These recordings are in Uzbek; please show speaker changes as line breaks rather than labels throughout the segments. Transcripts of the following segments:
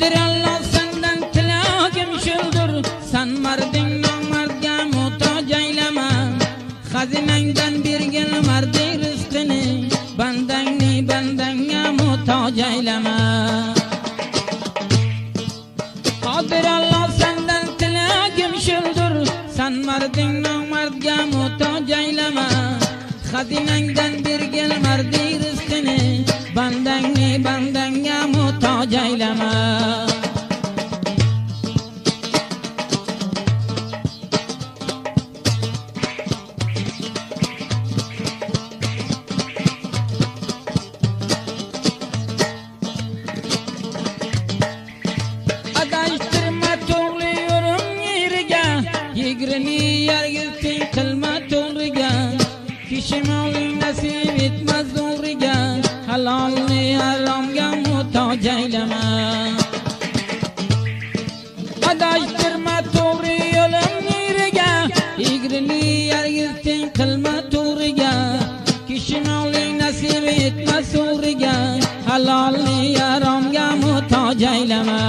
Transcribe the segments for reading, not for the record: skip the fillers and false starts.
Qodir Allah senden tilagim şuldur, sen marding nomardga muhtoj aylama. Xazinangdan bergil mardi rizqini, bandanga muhtoj aylama. Qodir Allah senden tilagim şuldur, sen marding nomardga muhtoj aylama. Xazinangdan bergil mardi rizqini, bandanga muhtoj aylama. Adashtirma to'g'ri yo'lim yeriga, yegrini yargizsang qilma to'g'riga. Kishimoling nasib etmaz o'g'riga, halolni haromga muhtoj aylama. Adashtirma to'g'ri yo'lim yeriga, yegrini yargizsang qilma to'g'riga. Kishimoling nasib etmaz o'g'riga, halolni haromga muhtoj aylama.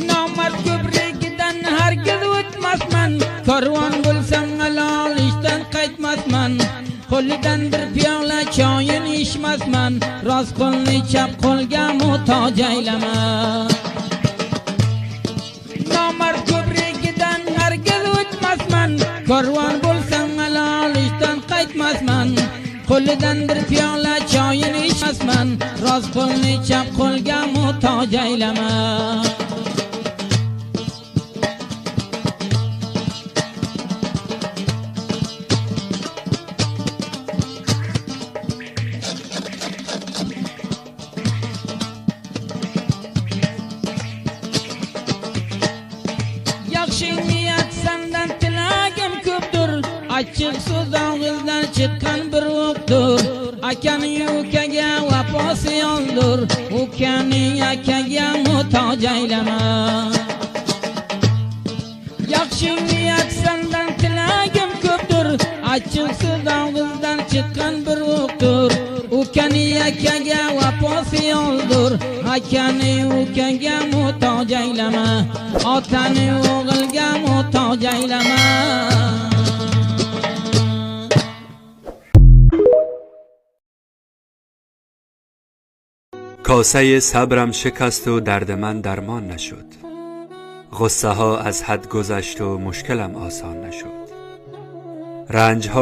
Nomard ko'prigidan hargiz o'tmasman, karvon bo'lsam halol ishdan qaytmasman. Qo'lidan bir piyola choyin ichmasman, rost qo'lni chap qo'lga muhtoj aylama. Nomard ko'prigidan hargiz o'tmasman, karvon bo'lsam halol ishdan qaytmasman. Qo'lidan bir piyola choyin ichmasman, rost qo'lni chap qo'lga muhtoj aylama. Yaxshi niyat sendan tilagim ko'pdir, achchiq so'z og'izdan chiqqan bir o'qdir. Akaning ukaga vafosi yoldir, ukaning akaga muhtoj aylama. Yaxshi niyat sendan tilagim ko'pdir, achchiq so'z og'izdan chiqqan bir o'qdir. Ukaning akaga vafosi yoldir, akaning ukaga muhtoj aylama. Otani o'g'ilga muhtoj aylama.
کاسه صبرم شکست و درد من درمان نشد. غصه ها از حد گذشت و مشکلم آسان نشد. رنج ها